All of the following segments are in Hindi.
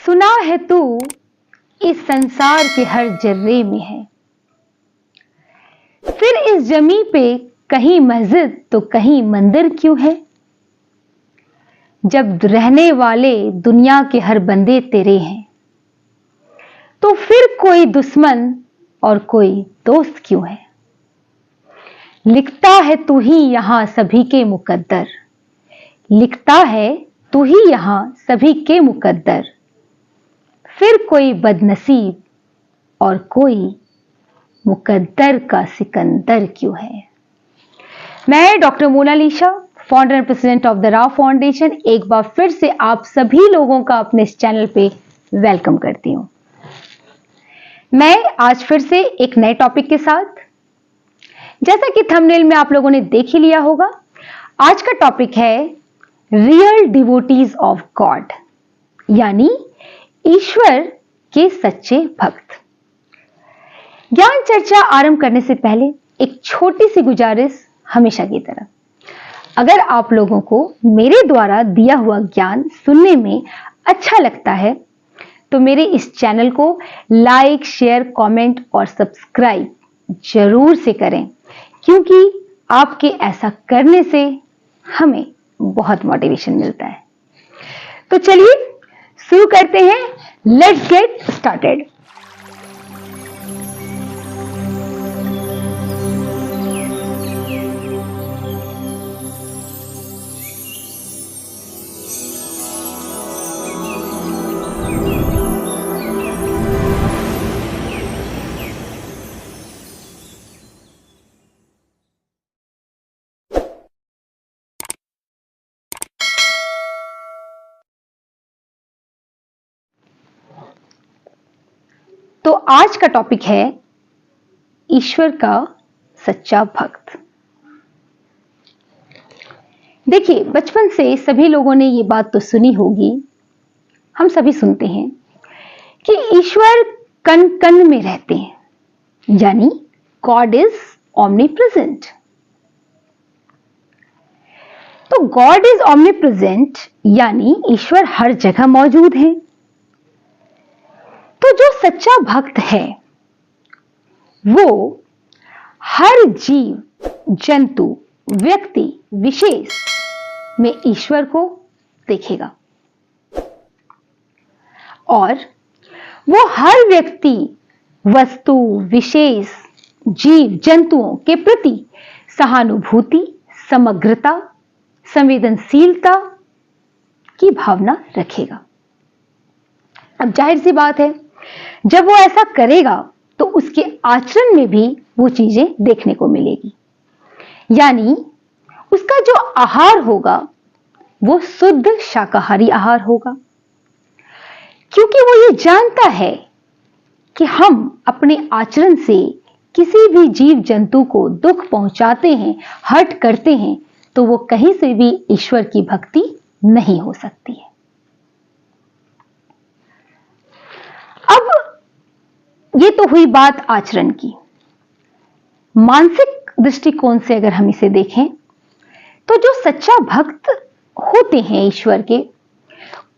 सुना है तू इस संसार के हर जर्रे में है, फिर इस जमी पे कहीं मस्जिद तो कहीं मंदिर क्यों है। जब रहने वाले दुनिया के हर बंदे तेरे हैं, तो फिर कोई दुश्मन और कोई दोस्त क्यों है। लिखता है तू ही यहां सभी के मुकद्दर, लिखता है तू ही यहां सभी के मुकद्दर, फिर कोई बदनसीब और कोई मुकद्दर का सिकंदर क्यों है। मैं doctor Monalisa, founder and president of the Rao foundation, एक बार फिर से आप सभी लोगों का अपने इस चैनल पे वेलकम करती हूं। मैं आज फिर से एक नए टॉपिक के साथ, जैसा कि थंबनेल में आप लोगों ने देख ही लिया होगा, आज का टॉपिक है रियल डिवोटीज ऑफ गॉड, यानी ईश्वर के सच्चे भक्त। ज्ञान चर्चा आरंभ करने से पहले एक छोटी सी गुजारिश हमेशा की तरह, अगर आप लोगों को मेरे द्वारा दिया हुआ ज्ञान सुनने में अच्छा लगता है तो मेरे इस चैनल को लाइक, शेयर, कमेंट और सब्सक्राइब जरूर से करें, क्योंकि आपके ऐसा करने से हमें बहुत मोटिवेशन मिलता है। तो चलिए शुरू करते हैं। Let's get started. तो आज का टॉपिक है ईश्वर का सच्चा भक्त। देखिए, बचपन से सभी लोगों ने ये बात तो सुनी होगी, हम सभी सुनते हैं कि ईश्वर कण कण में रहते हैं, यानी गॉड इज ऑमनीप्रेजेंट। तो गॉड इज ऑमनीप्रेजेंट यानी ईश्वर हर जगह मौजूद है। तो जो सच्चा भक्त है वो हर जीव, जंतु, व्यक्ति विशेष में ईश्वर को देखेगा और वो हर व्यक्ति, वस्तु विशेष, जीव जंतुओं के प्रति सहानुभूति, समग्रता, संवेदनशीलता की भावना रखेगा। अब जाहिर सी बात है, जब वो ऐसा करेगा तो उसके आचरण में भी वो चीजें देखने को मिलेगी, यानी उसका जो आहार होगा वो शुद्ध शाकाहारी आहार होगा, क्योंकि वो ये जानता है कि हम अपने आचरण से किसी भी जीव जंतु को दुख पहुंचाते हैं, हर्ट करते हैं, तो वो कहीं से भी ईश्वर की भक्ति नहीं हो सकती है। अब ये तो हुई बात आचरण की। मानसिक दृष्टिकोण से अगर हम इसे देखें तो जो सच्चा भक्त होते हैं ईश्वर के,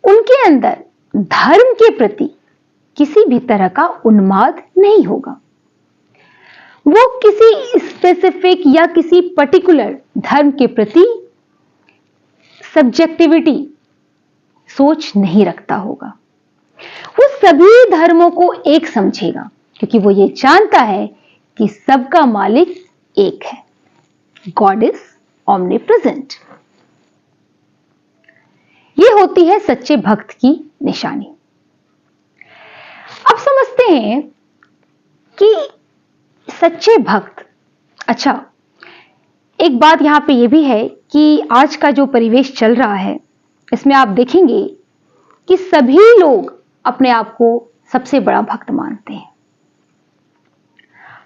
उनके अंदर धर्म के प्रति किसी भी तरह का उन्माद नहीं होगा। वो किसी स्पेसिफिक या किसी पर्टिकुलर धर्म के प्रति सब्जेक्टिविटी, सोच नहीं रखता होगा। वो सभी धर्मों को एक समझेगा, क्योंकि वो ये जानता है कि सबका मालिक एक है, गॉड इज ऑमनीप्रेजेंट। ये होती है सच्चे भक्त की निशानी। अब समझते हैं कि सच्चे भक्त, अच्छा एक बात यहां पे ये भी है कि आज का जो परिवेश चल रहा है, इसमें आप देखेंगे कि सभी लोग अपने आप को सबसे बड़ा भक्त मानते हैं।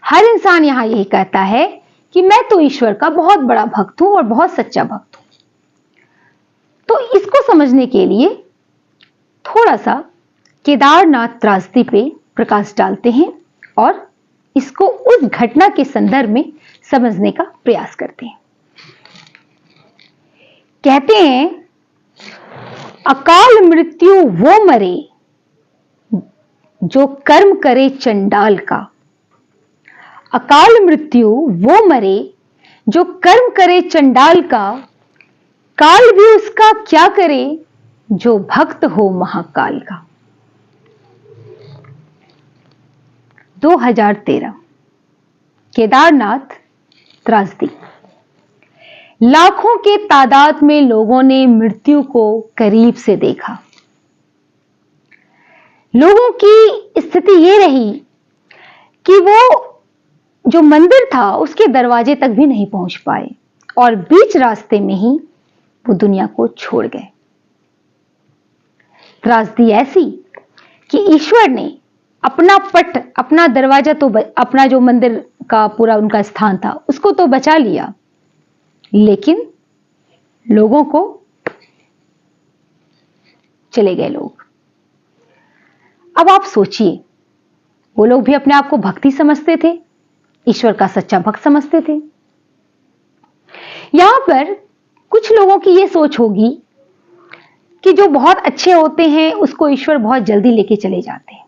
हर इंसान यहां यही कहता है कि मैं तो ईश्वर का बहुत बड़ा भक्त हूं और बहुत सच्चा भक्त हूं। तो इसको समझने के लिए थोड़ा सा केदारनाथ त्रासदी पे प्रकाश डालते हैं और इसको उस घटना के संदर्भ में समझने का प्रयास करते हैं। कहते हैं, अकाल मृत्यु वो मरे जो कर्म करे चंडाल का। अकाल मृत्यु वो मरे जो कर्म करे चंडाल का। काल भी उसका क्या करे जो भक्त हो महाकाल का। 2013 केदारनाथ त्रासदी। लाखों के तादाद में लोगों ने मृत्यु को करीब से देखा। लोगों की स्थिति यह रही कि वो जो मंदिर था उसके दरवाजे तक भी नहीं पहुंच पाए और बीच रास्ते में ही वो दुनिया को छोड़ गए। त्रासदी ऐसी कि ईश्वर ने अपना पट, अपना दरवाजा तो, अपना जो मंदिर का पूरा उनका स्थान था उसको तो बचा लिया, लेकिन लोगों को चले गए लोग। अब आप सोचिए, वो लोग भी अपने आप को भक्ति समझते थे, ईश्वर का सच्चा भक्त समझते थे। यहां पर कुछ लोगों की यह सोच होगी कि जो बहुत अच्छे होते हैं उसको ईश्वर बहुत जल्दी लेके चले जाते हैं।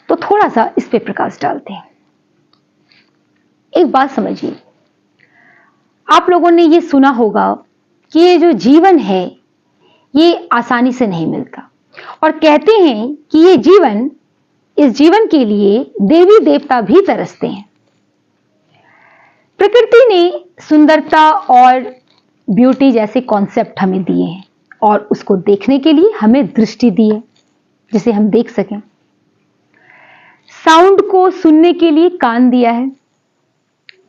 तो थोड़ा सा इस पे प्रकाश डालते हैं। एक बात समझिए, आप लोगों ने ये सुना होगा कि ये जो जीवन है ये आसानी से नहीं मिलता, और कहते हैं कि ये जीवन, इस जीवन के लिए देवी देवता भी तरसते हैं। प्रकृति ने सुंदरता और ब्यूटी जैसे कॉन्सेप्ट हमें दिए हैं और उसको देखने के लिए हमें दृष्टि दी है जिसे हम देख सकें। साउंड को सुनने के लिए कान दिया है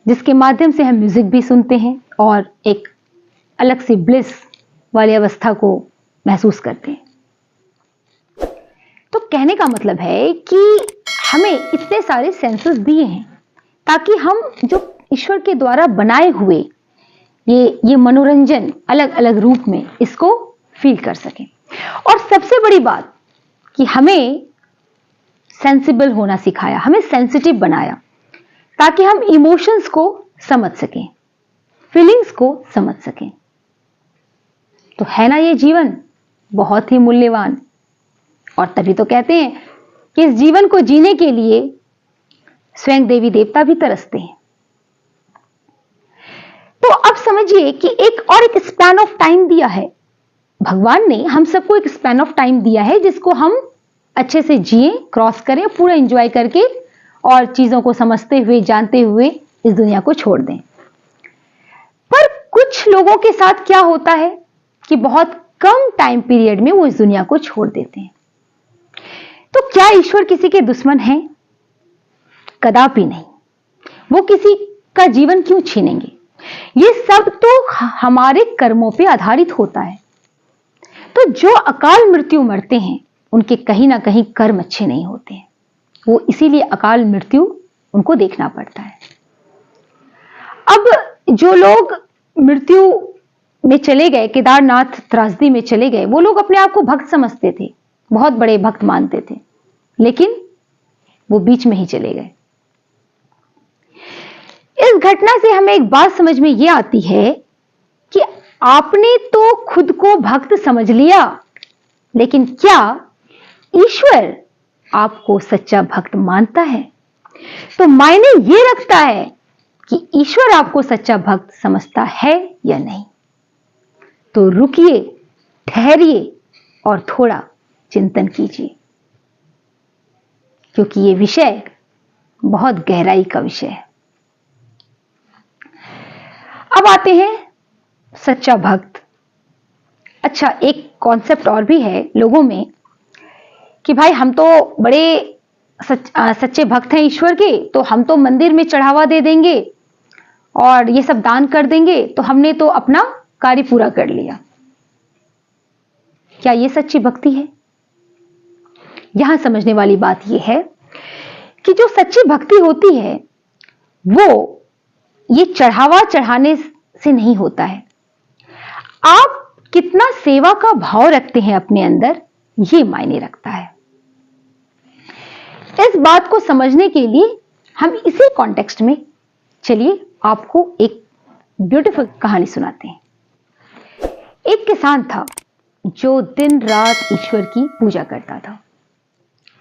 जिसके माध्यम से हम म्यूजिक भी सुनते हैं और एक अलग सी ब्लिस वाली अवस्था को महसूस करते हैं। तो कहने का मतलब है कि हमें इतने सारे सेंसेस दिए हैं ताकि हम जो ईश्वर के द्वारा बनाए हुए ये मनोरंजन अलग अलग रूप में इसको फील कर सकें। और सबसे बड़ी बात कि हमें सेंसिबल होना सिखाया, हमें सेंसिटिव बनाया ताकि हम इमोशंस को समझ सकें, फीलिंग्स को समझ सकें। तो है ना ये जीवन बहुत ही मूल्यवान। और तभी तो कहते हैं कि इस जीवन को जीने के लिए स्वयं देवी देवता भी तरसते हैं। तो अब समझिए कि एक स्पैन ऑफ टाइम दिया है भगवान ने, हम सबको एक स्पैन ऑफ टाइम दिया है जिसको हम अच्छे से जिए, क्रॉस करें, पूरा एंजॉय करके और चीजों को समझते हुए, जानते हुए इस दुनिया को छोड़ दें। पर कुछ लोगों के साथ क्या होता है कि बहुत कम टाइम पीरियड में वो इस दुनिया को छोड़ देते हैं। तो क्या ईश्वर किसी के दुश्मन हैं? कदापि नहीं। वो किसी का जीवन क्यों छीनेंगे? ये सब तो हमारे कर्मों पे आधारित होता है। तो जो अकाल मृत्यु मरते हैं उनके कहीं ना कहीं कर्म अच्छे नहीं होते हैं, वो इसीलिए अकाल मृत्यु उनको देखना पड़ता है। अब जो लोग मृत्यु में चले गए, केदारनाथ त्रासदी में चले गए, वो लोग अपने आप को भक्त समझते थे, बहुत बड़े भक्त मानते थे, लेकिन वो बीच में ही चले गए। इस घटना से हमें एक बात समझ में यह आती है कि आपने तो खुद को भक्त समझ लिया, लेकिन क्या ईश्वर आपको सच्चा भक्त मानता है? तो मायने यह रखता है कि ईश्वर आपको सच्चा भक्त समझता है या नहीं। तो रुकिए, ठहरिए और थोड़ा चिंतन कीजिए, क्योंकि यह विषय बहुत गहराई का विषय है। अब आते हैं सच्चा भक्त। अच्छा, एक कॉन्सेप्ट और भी है लोगों में कि भाई हम तो बड़े सच्चे भक्त हैं ईश्वर के, तो हम तो मंदिर में चढ़ावा दे देंगे और ये सब दान कर देंगे, तो हमने तो अपना कार्य पूरा कर लिया। क्या ये सच्ची भक्ति है? यहां समझने वाली बात यह है कि जो सच्ची भक्ति होती है वो ये चढ़ावा चढ़ाने से नहीं होता है। आप कितना सेवा का भाव रखते हैं अपने अंदर, ये मायने रखता है। इस बात को समझने के लिए हम इसी कॉन्टेक्स्ट में चलिए आपको एक ब्यूटीफुल कहानी सुनाते हैं। एक किसान था जो दिन रात ईश्वर की पूजा करता था।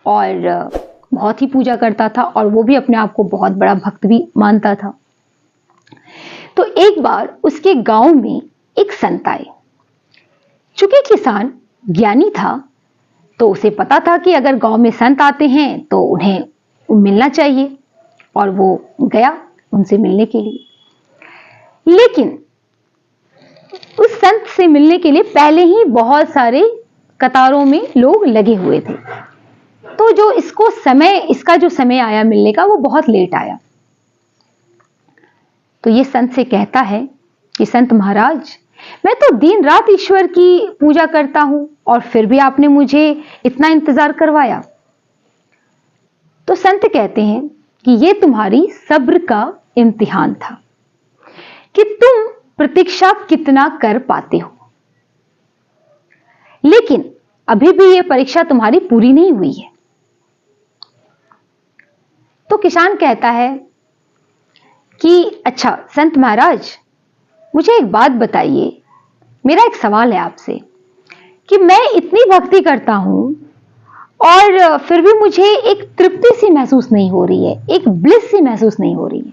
और बहुत ही पूजा करता था और वो भी अपने आप को बहुत बड़ा भक्त भी मानता था। तो एक बार उसके गांव में एक संत आए। चूंकि किसान ज्ञानी था तो उसे पता था कि अगर गांव में संत आते हैं तो उन्हें मिलना चाहिए, और वो गया उनसे मिलने के लिए। लेकिन उस संत से मिलने के लिए पहले ही बहुत सारे कतारों में लोग लगे हुए थे, तो जो इसका जो समय आया मिलने का वो बहुत लेट आया। तो ये संत से कहता है कि संत महाराज, मैं तो दिन रात ईश्वर की पूजा करता हूं और फिर भी आपने मुझे इतना इंतजार करवाया। तो संत कहते हैं कि ये तुम्हारी सब्र का इम्तिहान था कि तुम प्रतीक्षा कितना कर पाते हो, लेकिन अभी भी ये परीक्षा तुम्हारी पूरी नहीं हुई है। तो किसान कहता है कि अच्छा संत महाराज, मुझे एक बात बताइए, मेरा एक सवाल है आपसे कि मैं इतनी भक्ति करता हूं और फिर भी मुझे एक तृप्ति सी महसूस नहीं हो रही है, एक ब्लिस सी महसूस नहीं हो रही है,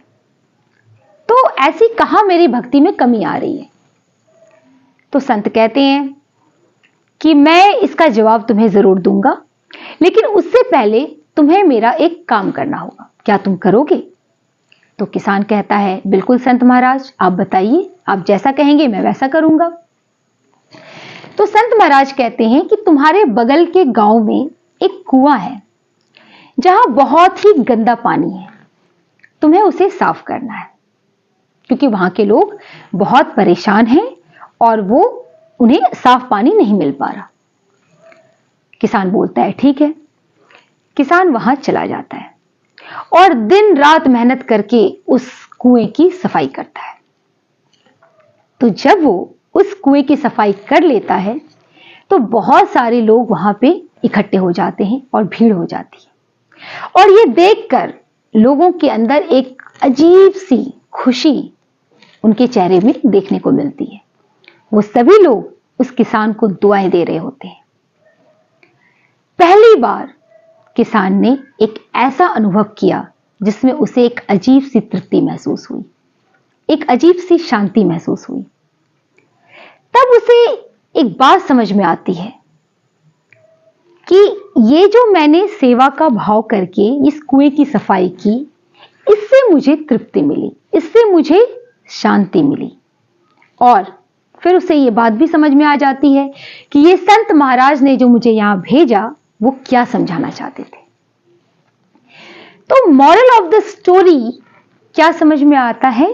तो ऐसी कहां मेरी भक्ति में कमी आ रही है? तो संत कहते हैं कि मैं इसका जवाब तुम्हें जरूर दूंगा, लेकिन उससे पहले तुम्हें मेरा एक काम करना होगा, क्या तुम करोगे? तो किसान कहता है बिल्कुल संत महाराज, आप बताइए, आप जैसा कहेंगे मैं वैसा करूंगा। तो संत महाराज कहते हैं कि तुम्हारे बगल के गांव में एक कुआं है जहां बहुत ही गंदा पानी है, तुम्हें उसे साफ करना है, क्योंकि वहां के लोग बहुत परेशान हैं और उन्हें साफ पानी नहीं मिल पा रहा। किसान बोलता है ठीक है। किसान वहां चला जाता है और दिन रात मेहनत करके उस कुएं की सफाई करता है। तो जब वो उस कुएं की सफाई कर लेता है तो बहुत सारे लोग वहां पे इकट्ठे हो जाते हैं और भीड़ हो जाती है, और ये देखकर लोगों के अंदर एक अजीब सी खुशी उनके चेहरे में देखने को मिलती है। वो सभी लोग उस किसान को दुआएं दे रहे होते हैं। पहली बार किसान ने एक ऐसा अनुभव किया जिसमें उसे एक अजीब सी तृप्ति महसूस हुई, एक अजीब सी शांति महसूस हुई। तब उसे एक बात समझ में आती है कि ये जो मैंने सेवा का भाव करके इस कुएं की सफाई की, इससे मुझे तृप्ति मिली, इससे मुझे शांति मिली। और फिर उसे ये बात भी समझ में आ जाती है कि ये संत महाराज ने जो मुझे यहां भेजा वो क्या समझाना चाहते थे। तो मॉरल ऑफ द स्टोरी क्या समझ में आता है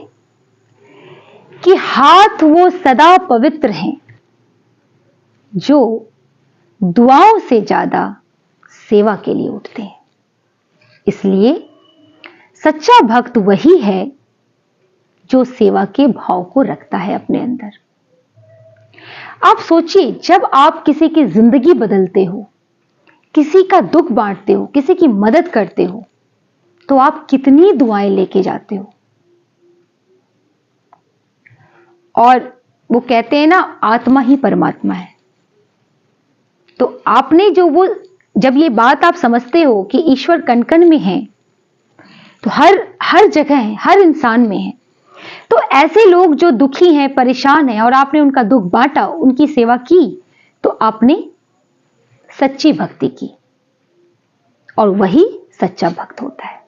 कि हाथ वो सदा पवित्र हैं जो दुआओं से ज्यादा सेवा के लिए उठते हैं। इसलिए सच्चा भक्त वही है जो सेवा के भाव को रखता है अपने अंदर। आप सोचिए, जब आप किसी की जिंदगी बदलते हो, किसी का दुख बांटते हो, किसी की मदद करते हो, तो आप कितनी दुआएं लेके जाते हो। और वो कहते हैं ना, आत्मा ही परमात्मा है। तो आपने जब ये बात आप समझते हो कि ईश्वर कण कण में है, तो हर जगह है, हर इंसान में है, तो ऐसे लोग जो दुखी हैं, परेशान हैं, और आपने उनका दुख बांटा, उनकी सेवा की, तो आपने सच्ची भक्ति की, और वही सच्चा भक्त होता है।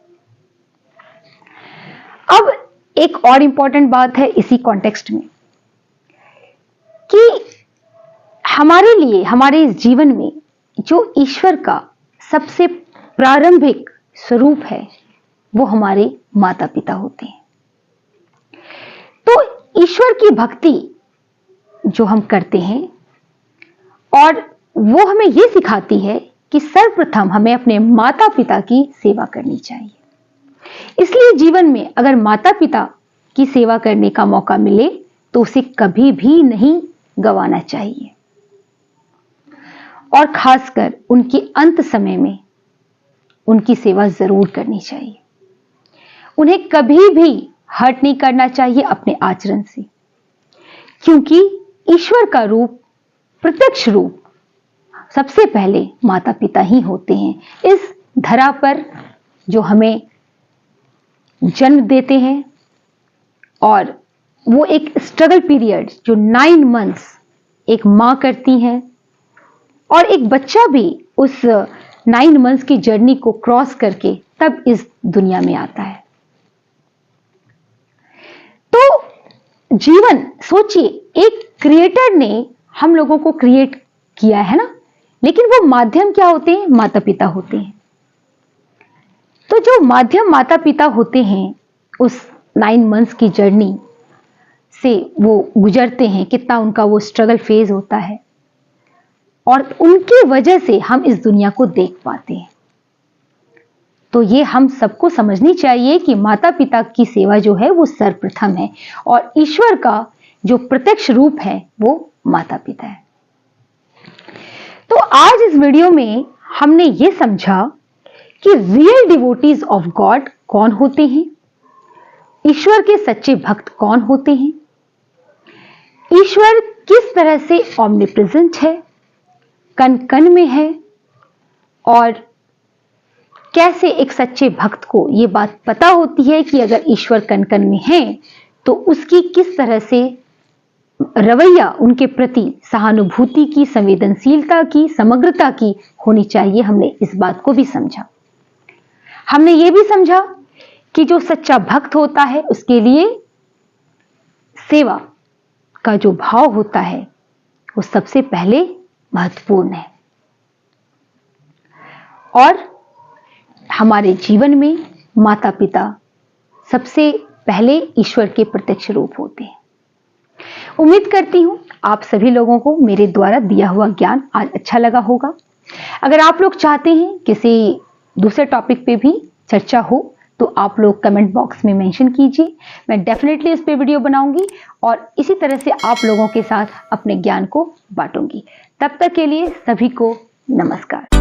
अब एक और इंपॉर्टेंट बात है इसी कॉन्टेक्स्ट में कि हमारे लिए, हमारे इस जीवन में जो ईश्वर का सबसे प्रारंभिक स्वरूप है वो हमारे माता पिता होते हैं। तो ईश्वर की भक्ति जो हम करते हैं, और वो हमें ये सिखाती है कि सर्वप्रथम हमें अपने माता पिता की सेवा करनी चाहिए। इसलिए जीवन में अगर माता पिता की सेवा करने का मौका मिले तो उसे कभी भी नहीं गंवाना चाहिए, और खासकर उनके अंत समय में उनकी सेवा जरूर करनी चाहिए। उन्हें कभी भी हर्ट नहीं करना चाहिए अपने आचरण से, क्योंकि ईश्वर का रूप, प्रत्यक्ष रूप सबसे पहले माता पिता ही होते हैं। इस धरा पर जो हमें जन्म देते हैं, और वो एक स्ट्रगल पीरियड जो 9 मंथ्स एक मां करती है, और एक बच्चा भी उस 9 मंथ्स की जर्नी को क्रॉस करके तब इस दुनिया में आता है। तो जीवन, सोचिए, एक क्रिएटर ने हम लोगों को क्रिएट किया है ना, लेकिन वो माध्यम क्या होते हैं? माता पिता होते हैं। तो जो माध्यम माता पिता होते हैं, उस 9 मंथ्स की जर्नी से वो गुजरते हैं, कितना उनका वो स्ट्रगल फेज होता है, और उनकी वजह से हम इस दुनिया को देख पाते हैं। तो ये हम सबको समझनी चाहिए कि माता पिता की सेवा जो है वो सर्वप्रथम है, और ईश्वर का जो प्रत्यक्ष रूप है वो माता पिता है। तो आज इस वीडियो में हमने ये समझा कि रियल डिवोटीज ऑफ गॉड कौन होते हैं, ईश्वर के सच्चे भक्त कौन होते हैं, ईश्वर किस तरह से ऑमनिप्रेजेंट है, कण कण में है, और कैसे एक सच्चे भक्त को ये बात पता होती है कि अगर ईश्वर कण कण में है तो उसकी किस तरह से रवैया उनके प्रति सहानुभूति की, संवेदनशीलता की, समग्रता की होनी चाहिए। हमने इस बात को भी समझा। हमने ये भी समझा कि जो सच्चा भक्त होता है उसके लिए सेवा का जो भाव होता है वो सबसे पहले महत्वपूर्ण है, और हमारे जीवन में माता पिता सबसे पहले ईश्वर के प्रत्यक्ष रूप होते हैं। उम्मीद करती हूं आप सभी लोगों को मेरे द्वारा दिया हुआ ज्ञान आज अच्छा लगा होगा। अगर आप लोग चाहते हैं किसी दूसरे टॉपिक पे भी चर्चा हो तो आप लोग कमेंट बॉक्स में मेंशन कीजिए, मैं डेफिनेटली इस पे वीडियो बनाऊंगी और इसी तरह से आप लोगों के साथ अपने ज्ञान को बांटूंगी। तब तक के लिए सभी को नमस्कार।